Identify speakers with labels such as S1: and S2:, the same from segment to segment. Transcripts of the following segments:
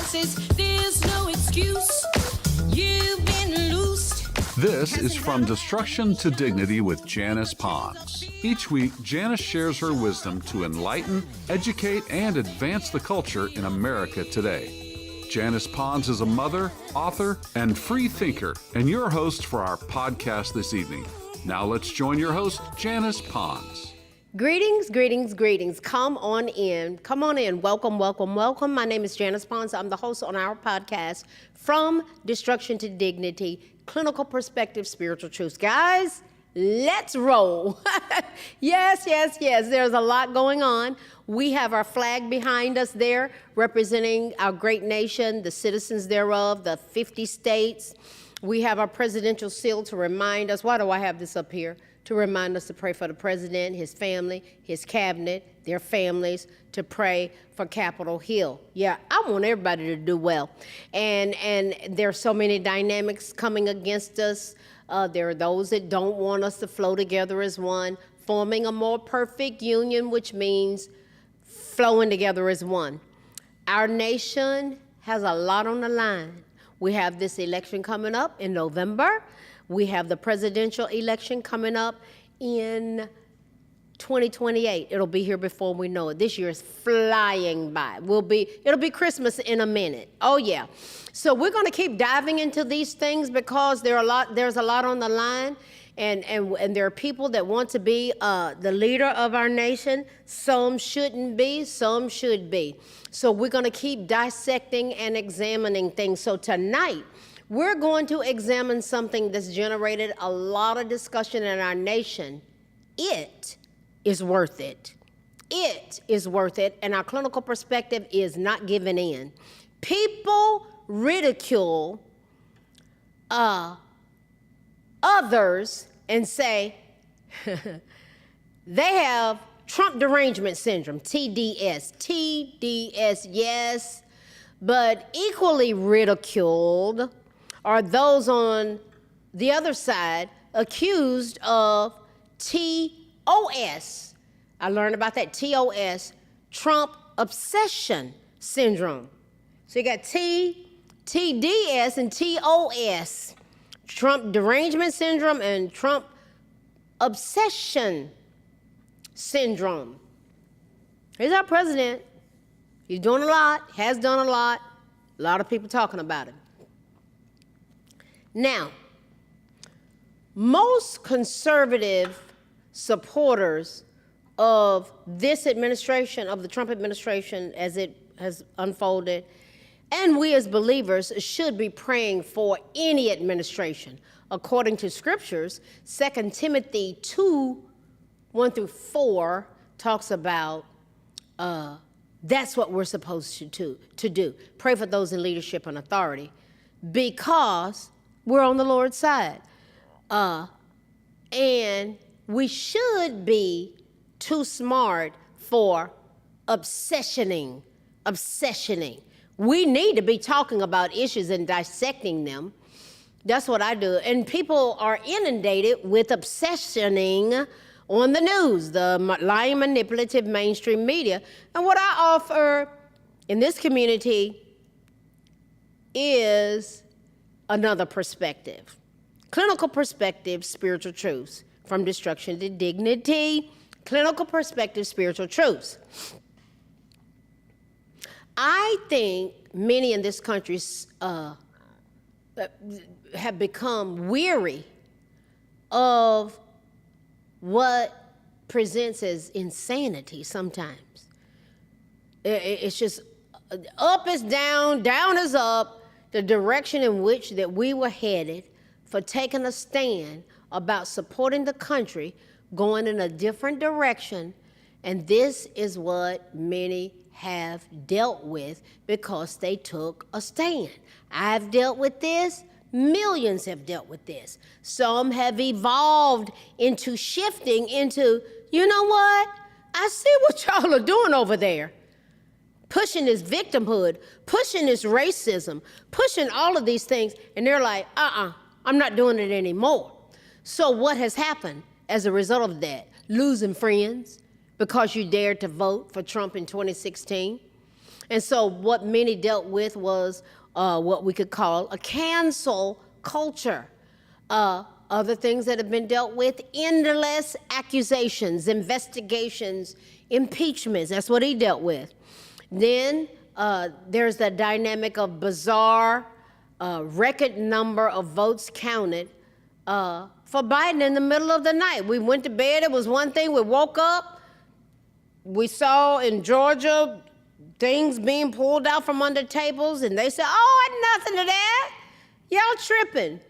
S1: consequences. There's no excuse. You've been loosed.
S2: This is From Destruction to Dignity with Janice Pons. Each week, Janice shares her wisdom to enlighten, educate, and advance the culture in America today. Janice Pons is a mother, author, and free thinker, and your host for our podcast this evening. Now let's join your host, Janice Pons.
S3: Greetings, greetings, greetings. Come on in. Come on in. Welcome, welcome, welcome. My name is Janice Pons. I'm the host on our podcast, From Destruction to Dignity, Clinical Perspective, Spiritual Truths. Guys, let's roll. Yes. There's a lot going on. We have our flag behind us there, representing our great nation, the citizens thereof, the 50 states. We have our presidential seal to remind us. Why do I have this up here? To remind us to pray for the president, his family, his cabinet, their families, to pray for Capitol Hill. Yeah, I want everybody to do well. And there are so many dynamics coming against us. There are those that don't want us to flow together as one, forming a more perfect union, which means flowing together as one. Our nation has a lot on the line. We have this election coming up in November. We have the presidential election coming up in 2028. It'll be here before we know it. This year is flying by. It'll be Christmas in a minute. Oh yeah. So we're going to keep diving into these things because there's a lot on the line, and there are people that want to be the leader of our nation. Some shouldn't be, some should be. So we're going to keep dissecting and examining things. So tonight, we're going to examine something that's generated a lot of discussion in our nation. It is worth it. It is worth it, and our clinical perspective is not giving in. People ridicule others and say they have Trump derangement syndrome, TDS. TDS, yes, but equally ridiculed are those on the other side accused of TOS. I learned about that, TOS, Trump obsession syndrome. So you got TDS and TOS, Trump derangement syndrome and Trump obsession syndrome. Here's our president. He's doing a lot, has done a lot of people talking about him. Now, most conservative supporters of this administration, of the Trump administration as it has unfolded, and we as believers should be praying for any administration. According to scriptures, 2 Timothy 2:1-4 talks about that's what we're supposed to do. Pray for those in leadership and authority because we're on the Lord's side. And we should be too smart for obsessioning. We need to be talking about issues and dissecting them. That's what I do. And people are inundated with obsessioning on the news, the lying, manipulative mainstream media. And what I offer in this community is another perspective. Clinical perspective, spiritual truths. From destruction to dignity, clinical perspective, spiritual truths. I think many in this country have become weary of what presents as insanity sometimes. It's just up is down, down is up. The direction in which that we were headed for taking a stand about supporting the country, going in a different direction, and this is what many have dealt with because they took a stand. I've dealt with this. Millions have dealt with this. Some have evolved into shifting into, you know what? I see what y'all are doing over there. Pushing this victimhood, pushing this racism, pushing all of these things, and they're like, I'm not doing it anymore. So what has happened as a result of that? Losing friends because you dared to vote for Trump in 2016. And so what many dealt with was what we could call a cancel culture. Other things that have been dealt with, endless accusations, investigations, impeachments. That's what he dealt with. Then there's the dynamic of bizarre record number of votes counted for Biden in the middle of the night. We went to bed, it was one thing, we woke up, we saw in Georgia things being pulled out from under tables, and they said, oh, nothing to that. Y'all tripping.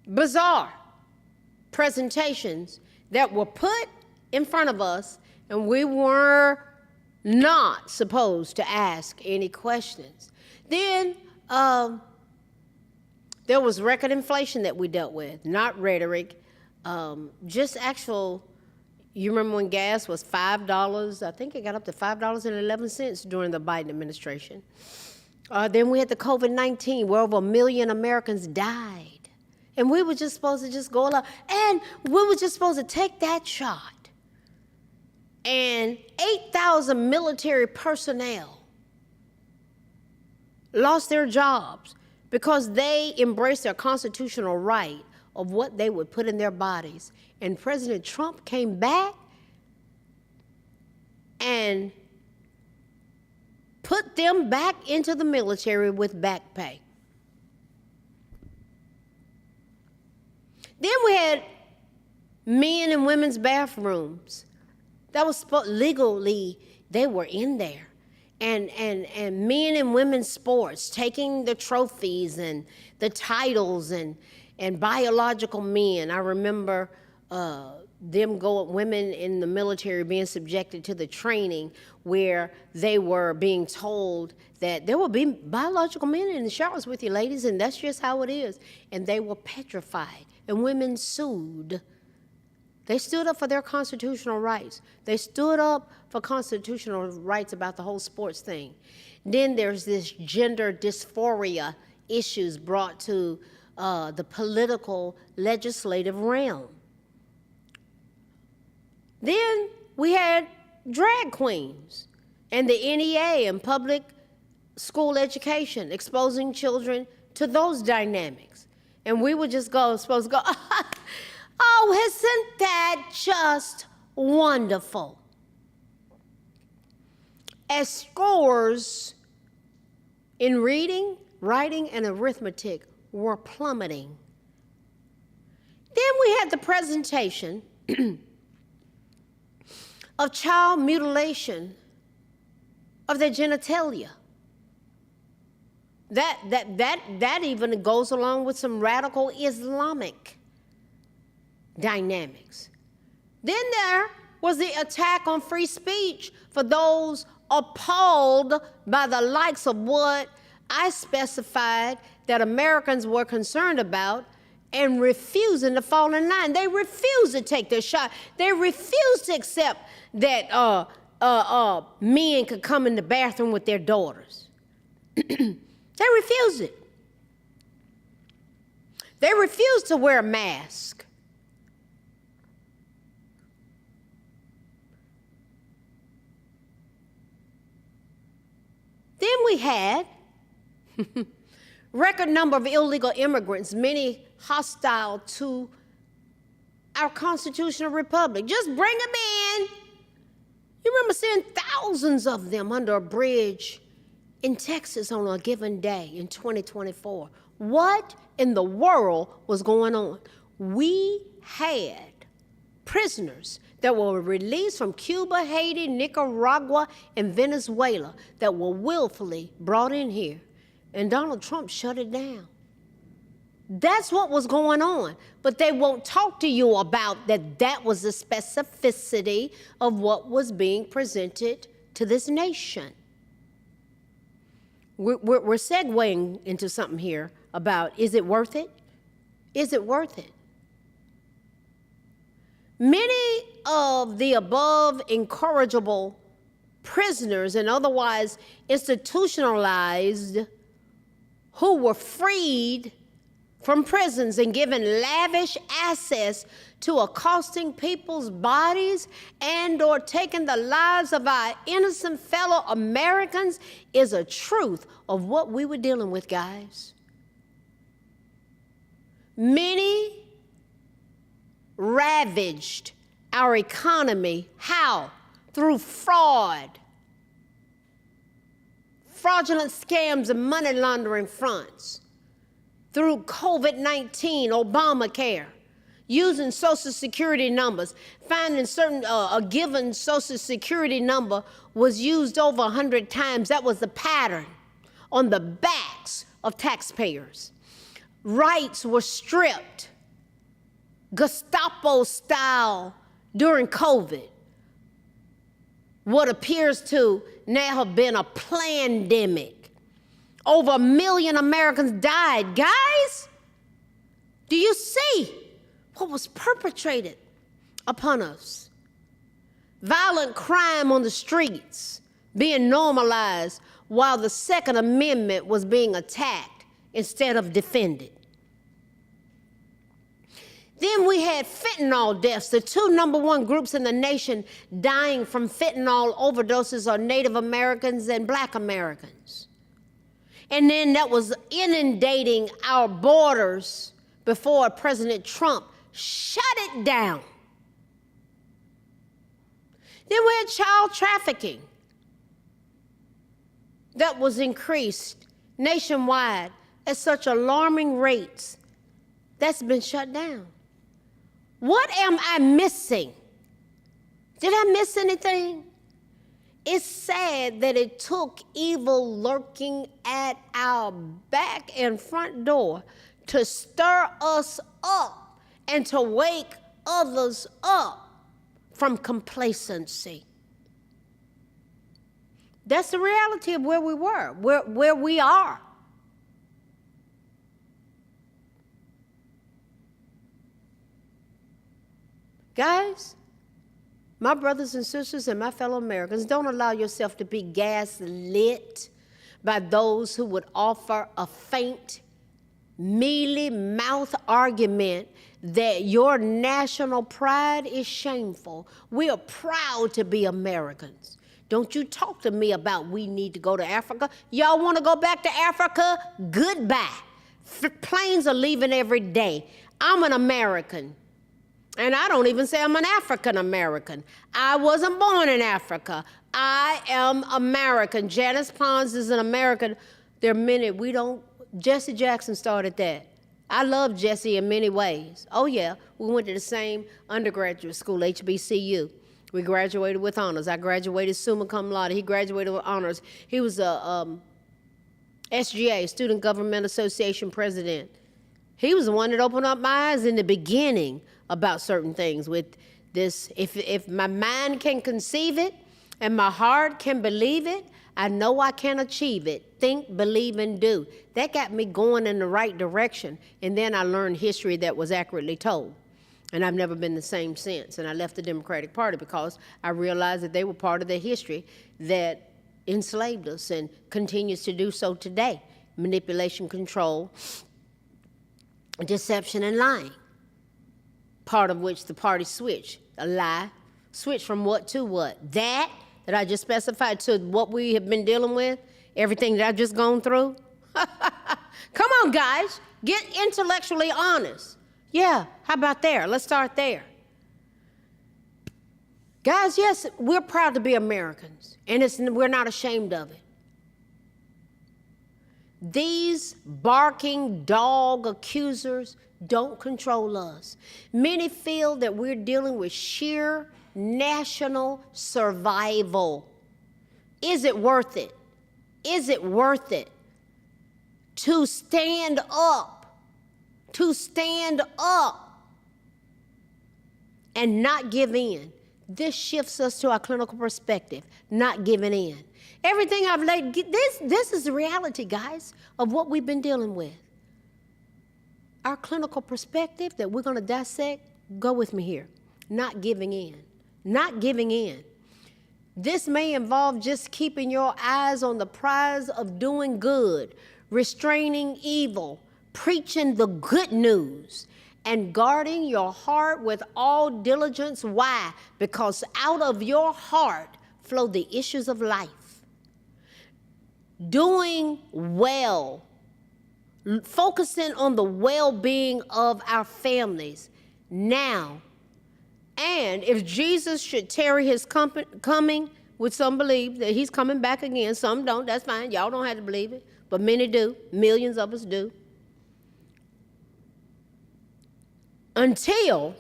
S3: Bizarre presentations that were put in front of us, and we were not supposed to ask any questions. Then there was record inflation that we dealt with, not rhetoric, just actual. You remember when gas was $5? I think it got up to $5.11 during the Biden administration. Then we had the COVID-19, where over 1 million Americans died. And we were just supposed to just go along. And we were just supposed to take that shot. And 8,000 military personnel lost their jobs because they embraced their constitutional right of what they would put in their bodies. And President Trump came back and put them back into the military with back pay. Then we had men and women's bathrooms. That was legally, they were in there. And men and women's sports, taking the trophies and the titles and biological men. I remember women in the military being subjected to the training where they were being told that there will be biological men in the showers with you, ladies, and that's just how it is. And they were petrified, and women sued. They stood up for their constitutional rights. They stood up for constitutional rights about the whole sports thing. Then there's this gender dysphoria issues brought to the political legislative realm. Then we had drag queens and the NEA and public school education exposing children to those dynamics. And we were just supposed to go, oh, isn't that just wonderful? As scores in reading, writing, and arithmetic were plummeting. Then we had the presentation of child mutilation of their genitalia. That even goes along with some radical Islamic dynamics. Then there was the attack on free speech for those appalled by the likes of what I specified that Americans were concerned about and refusing to fall in line. They refused to take their shot. They refused to accept that men could come in the bathroom with their daughters. They refused it. They refused to wear a mask. Then we had record number of illegal immigrants, many hostile to our constitutional republic. Just bring them in. You remember seeing thousands of them under a bridge in Texas on a given day in 2024. What in the world was going on? We had prisoners that were released from Cuba, Haiti, Nicaragua, and Venezuela that were willfully brought in here. And Donald Trump shut it down. That's what was going on. But they won't talk to you about that was the specificity of what was being presented to this nation. We're segueing into something here about, is it worth it? Is it worth it? Many of the above incorrigible prisoners and otherwise institutionalized who were freed from prisons and giving lavish access to accosting people's bodies and or taking the lives of our innocent fellow Americans is a truth of what we were dealing with, guys. Many ravaged our economy. How? Through fraud, fraudulent scams and money laundering fronts, through COVID-19, Obamacare, using Social Security numbers, finding a given Social Security number was used over 100 times. That was the pattern on the backs of taxpayers. Rights were stripped, Gestapo style during COVID. What appears to now have been a plandemic. Over 1 million Americans died. Guys, do you see what was perpetrated upon us? Violent crime on the streets being normalized while the Second Amendment was being attacked instead of defended. Then we had fentanyl deaths. The two #1 groups in the nation dying from fentanyl overdoses are Native Americans and Black Americans. And then that was inundating our borders before President Trump shut it down. Then we had child trafficking that was increased nationwide at such alarming rates. That's been shut down. What am I missing? Did I miss anything? It's sad that it took evil lurking at our back and front door to stir us up and to wake others up from complacency. That's the reality of where we were, where we are. Guys, my brothers and sisters and my fellow Americans, don't allow yourself to be gaslit by those who would offer a faint, mealy-mouth argument that your national pride is shameful. We are proud to be Americans. Don't you talk to me about we need to go to Africa. Y'all want to go back to Africa? Goodbye. Planes are leaving every day. I'm an American. And I don't even say I'm an African American. I wasn't born in Africa. I am American. Janice Pons is an American. There are many, Jesse Jackson started that. I love Jesse in many ways. Oh yeah, we went to the same undergraduate school, HBCU. We graduated with honors. I graduated summa cum laude. He graduated with honors. He was a SGA, Student Government Association president. He was the one that opened up my eyes in the beginning about certain things with this. If my mind can conceive it and my heart can believe it, I know I can achieve it. Think, believe, and do. That got me going in the right direction. And then I learned history that was accurately told. And I've never been the same since. And I left the Democratic Party because I realized that they were part of the history that enslaved us and continues to do so today. Manipulation, control, deception, and lying. Part of which the party switched. A lie. Switch from what to what? That I just specified to what we have been dealing with? Everything that I've just gone through? Come on, guys. Get intellectually honest. Yeah, how about there? Let's start there. Guys, yes, we're proud to be Americans, and we're not ashamed of it. These barking dog accusers don't control us. Many feel that we're dealing with sheer national survival. Is it worth it? Is it worth it to stand up, and not give in? This shifts us to our clinical perspective, not giving in. Everything I've laid, this is the reality, guys, of what we've been dealing with. Our clinical perspective that we're going to dissect, go with me here. Not giving in. Not giving in. This may involve just keeping your eyes on the prize of doing good, restraining evil, preaching the good news, and guarding your heart with all diligence. Why? Because out of your heart flow the issues of life. Doing well, focusing on the well-being of our families now. And if Jesus should tarry his coming, which some believe that he's coming back again, some don't, that's fine. Y'all don't have to believe it, but many do. Millions of us do. Until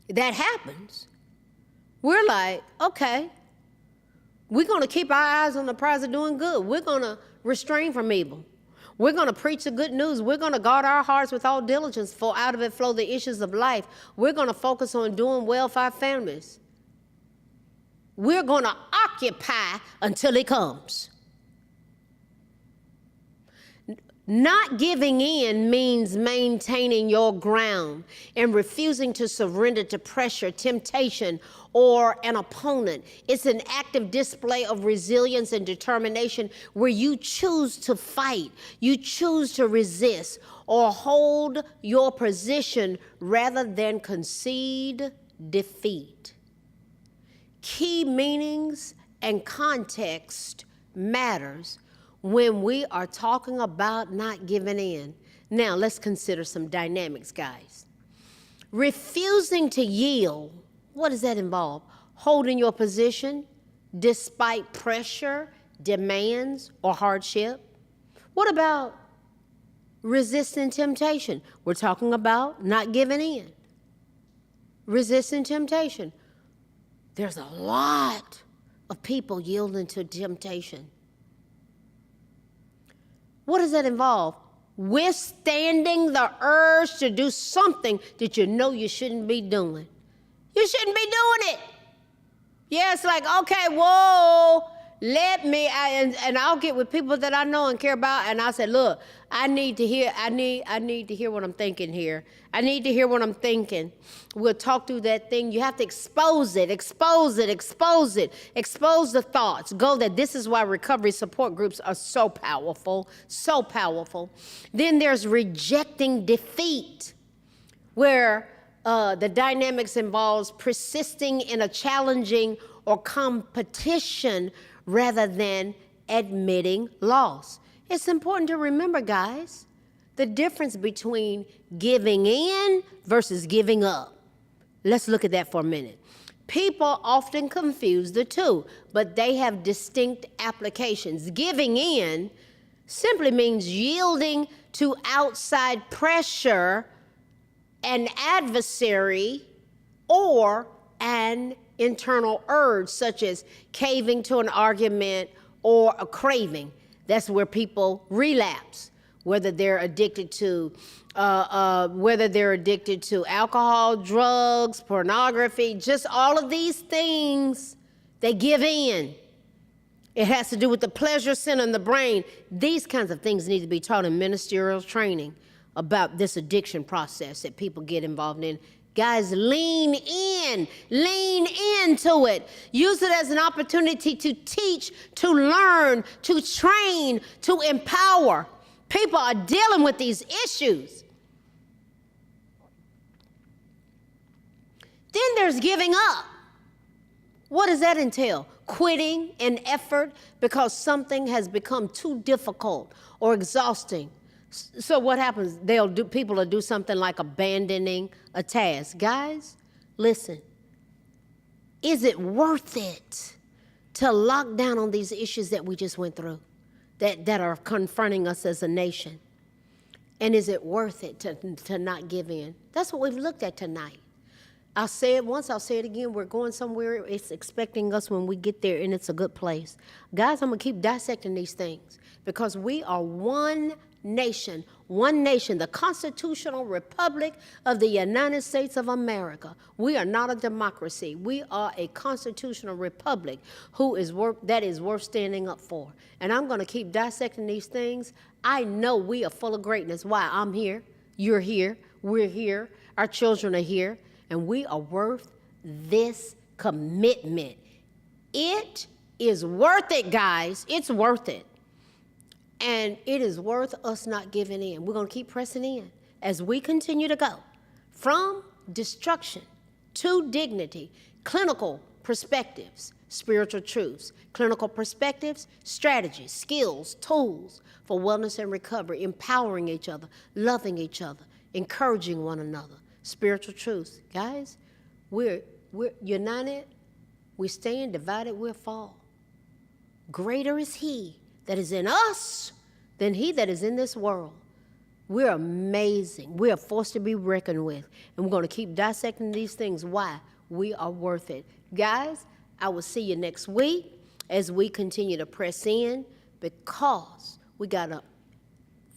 S3: that happens, we're like, okay, we're going to keep our eyes on the prize of doing good. We're going to restrain from evil. We're going to preach the good news. We're going to guard our hearts with all diligence, for out of it flow the issues of life. We're going to focus on doing well for our families. We're going to occupy until he comes. Not giving in means maintaining your ground and refusing to surrender to pressure, temptation, or an opponent. It's an active display of resilience and determination where you choose to fight, you choose to resist, or hold your position rather than concede defeat. Key meanings and context matters when we are talking about not giving in. Now, let's consider some dynamics, guys. Refusing to yield, what does that involve? Holding your position despite pressure, demands, or hardship. What about resisting temptation? We're talking about not giving in. Resisting temptation. There's a lot of people yielding to temptation. What does that involve? Withstanding the urge to do something that you know you shouldn't be doing. You shouldn't be doing it. Yeah, it's like, okay, whoa, and I'll get with people that I know and care about, and I'll say, look, I need to hear what I'm thinking here. I need to hear what I'm thinking. We'll talk through that thing. You have to expose it, expose the thoughts. Go there. This is why recovery support groups are so powerful, so powerful. Then there's rejecting defeat, where the dynamics involves persisting in a challenging or competition rather than admitting loss. It's important to remember, guys, the difference between giving in versus giving up. Let's look at that for a minute. People often confuse the two, but they have distinct applications. Giving in simply means yielding to outside pressure, an adversary, or an internal urge, such as caving to an argument or a craving. That's where people relapse, whether they're addicted to alcohol, drugs, pornography, just all of these things. They give in. It has to do with the pleasure center in the brain. These kinds of things need to be taught in ministerial training about this addiction process that people get involved in. Guys, lean into it. Use it as an opportunity to teach, to learn, to train, to empower. People are dealing with these issues. Then there's giving up. What does that entail? Quitting an effort because something has become too difficult or exhausting. So what happens? People will do something like abandoning a task. Guys, listen. Is it worth it to lock down on these issues that we just went through, that are confronting us as a nation? And is it worth it to not give in? That's what we've looked at tonight. I'll say it once, I'll say it again. We're going somewhere. It's expecting us when we get there, and it's a good place. Guys, I'm going to keep dissecting these things because we are one nation, the constitutional republic of the United States of America. We are not a democracy. We are a constitutional republic that is worth standing up for. And I'm going to keep dissecting these things. I know we are full of greatness. Why? I'm here. You're here. We're here. Our children are here. And we are worth this commitment. It is worth it, guys. It's worth it. And it is worth us not giving in. We're going to keep pressing in as we continue to go from destruction to dignity, clinical perspectives, spiritual truths, clinical perspectives, strategies, skills, tools for wellness and recovery, empowering each other, loving each other, encouraging one another, spiritual truths. Guys, we're united, we stand, divided, we'll fall. Greater is he that is in us than he that is in this world. We're amazing. We are forced to be reckoned with. And we're going to keep dissecting these things. Why? We are worth it. Guys, I will see you next week as we continue to press in, because we got a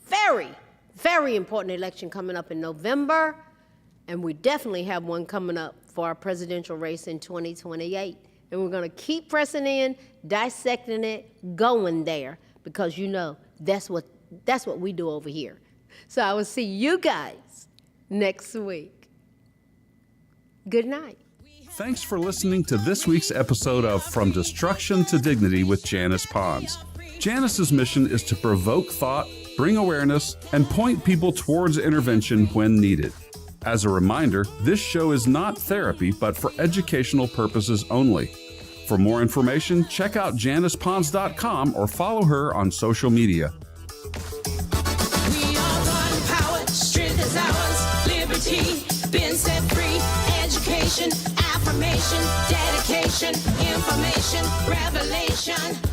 S3: very, very important election coming up in November. And we definitely have one coming up for our presidential race in 2028. And we're going to keep pressing in, dissecting it, going there, because that's what we do over here. So I will see you guys next week. Good night.
S2: Thanks for listening to this week's episode of From Destruction to Dignity with Janice Pons. Janice's mission is to provoke thought, bring awareness, and point people towards intervention when needed. As a reminder, this show is not therapy, but for educational purposes only. For more information, check out JanicePons.com or follow her on social media.
S1: We are one power, strength is ours, liberty, been set free, education, affirmation, dedication, information, revelation.